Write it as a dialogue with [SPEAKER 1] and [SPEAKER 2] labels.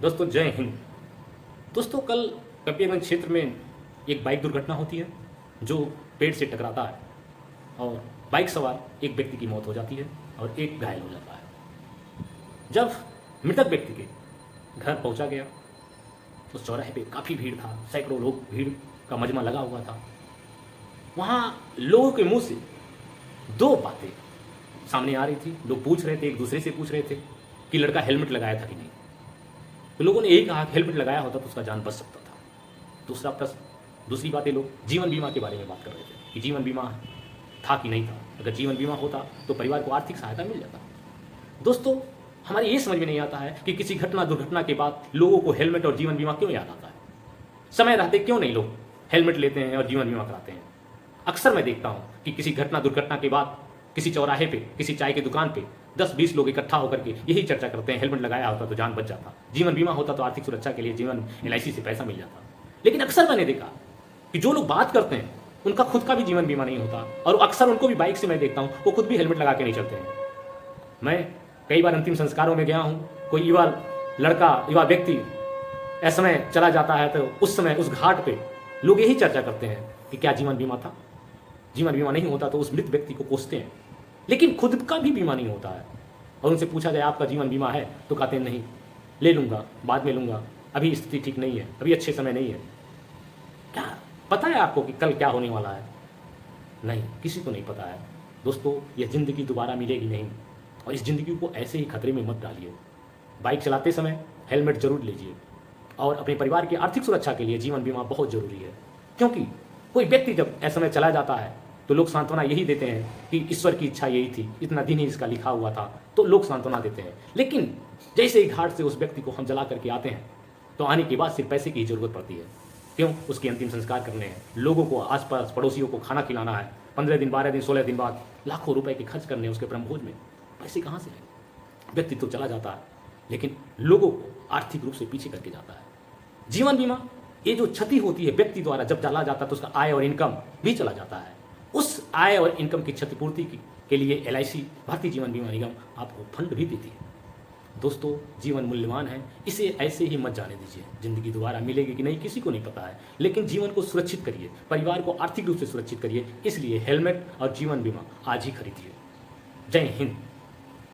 [SPEAKER 1] दोस्तों जय हिंद। दोस्तों कल कपियागंज क्षेत्र में एक बाइक दुर्घटना होती है जो पेड़ से टकराता है और बाइक सवार एक व्यक्ति की मौत हो जाती है और एक घायल हो जाता है। जब मृतक व्यक्ति के घर पहुंचा गया उस चौराहे पे काफ़ी भीड़ था, सैकड़ों लोग, भीड़ का मजमा लगा हुआ था। वहाँ लोगों के मुंह से दो बातें सामने आ रही थी। लोग पूछ रहे थे, एक दूसरे से पूछ रहे थे कि लड़का हेलमेट लगाया था कि नहीं। तो लोगों ने यही कहा कि हेलमेट लगाया होता तो उसका जान बच सकता था। दूसरा प्रश्न, दूसरी बातें लोग जीवन बीमा के बारे में बात कर रहे थे कि जीवन बीमा था कि नहीं था। अगर जीवन बीमा होता तो परिवार को आर्थिक सहायता मिल जाता। दोस्तों हमारे ये समझ में नहीं आता है कि किसी दुर्घटना के बाद लोगों को हेलमेट और जीवन बीमा क्यों याद आता है। समय रहते क्यों नहीं लोग हेलमेट लेते हैं और जीवन बीमा कराते हैं। अक्सर मैं देखता हूँ कि किसी दुर्घटना के बाद किसी चौराहे पे, किसी चाय की दुकान पे 10-20 लोग इकट्ठा होकर के यही चर्चा करते हैं, हेलमेट लगाया होता तो जान बच जाता, जीवन बीमा होता तो आर्थिक सुरक्षा के लिए जीवन LIC से पैसा मिल जाता। लेकिन अक्सर मैंने देखा कि जो लोग बात करते हैं उनका खुद का भी जीवन बीमा नहीं होता और अक्सर उनको भी बाइक से मैं देखता हूँ वो खुद भी हेलमेट लगा के नहीं चलते हैं। मैं कई बार अंतिम संस्कारों में गया हूँ, कोई युवा व्यक्ति असमय चला जाता है तो उस समय उस घाट पे लोग यही चर्चा करते हैं कि क्या जीवन बीमा था। जीवन बीमा नहीं होता तो उस मृत व्यक्ति को कोसते हैं, लेकिन खुद का भी बीमा नहीं होता है। और उनसे पूछा जाए आपका जीवन बीमा है तो कहते हैं नहीं, ले लूँगा, बाद में लूँगा, अभी स्थिति ठीक नहीं है, अभी अच्छे समय नहीं है। क्या पता है आपको कि कल क्या होने वाला है? नहीं, किसी को नहीं पता है। दोस्तों यह ज़िंदगी दोबारा मिलेगी नहीं और इस ज़िंदगी को ऐसे ही खतरे में मत डालिए। बाइक चलाते समय हेलमेट जरूर लीजिए और अपने परिवार की आर्थिक सुरक्षा के लिए जीवन बीमा बहुत ज़रूरी है। क्योंकि कोई व्यक्ति जब असमय चला जाता है तो लोग सांत्वना यही देते हैं कि ईश्वर की इच्छा यही थी, इतना दिन ही इसका लिखा हुआ था, तो लोग सांत्वना देते हैं। लेकिन जैसे ही घाट से उस व्यक्ति को हम जला करके आते हैं तो आने के बाद सिर्फ पैसे की ज़रूरत पड़ती है। क्यों? उसके अंतिम संस्कार करने हैं, लोगों को, आसपास पड़ोसियों को खाना खिलाना है, 15 दिन, 12 दिन, 16 दिन बाद लाखों रुपए के खर्च करने हैं उसके ब्रह्मभोज में। पैसे कहाँ से आए? व्यक्ति तो चला जाता है लेकिन लोगों को आर्थिक रूप से पीछे करके जाता है। जीवन बीमा ये जो क्षति होती है व्यक्ति द्वारा जब चला जाता है तो उसका आय और इनकम भी चला जाता है। उस आय और इनकम की क्षतिपूर्ति के लिए LIC, भारतीय जीवन बीमा निगम, आपको फंड भी देती है। दोस्तों जीवन मूल्यवान है, इसे ऐसे ही मत जाने दीजिए। जिंदगी दोबारा मिलेगी कि नहीं किसी को नहीं पता है, लेकिन जीवन को सुरक्षित करिए, परिवार को आर्थिक रूप से सुरक्षित करिए। इसलिए हेलमेट और जीवन बीमा आज ही खरीदिए। जय हिंद।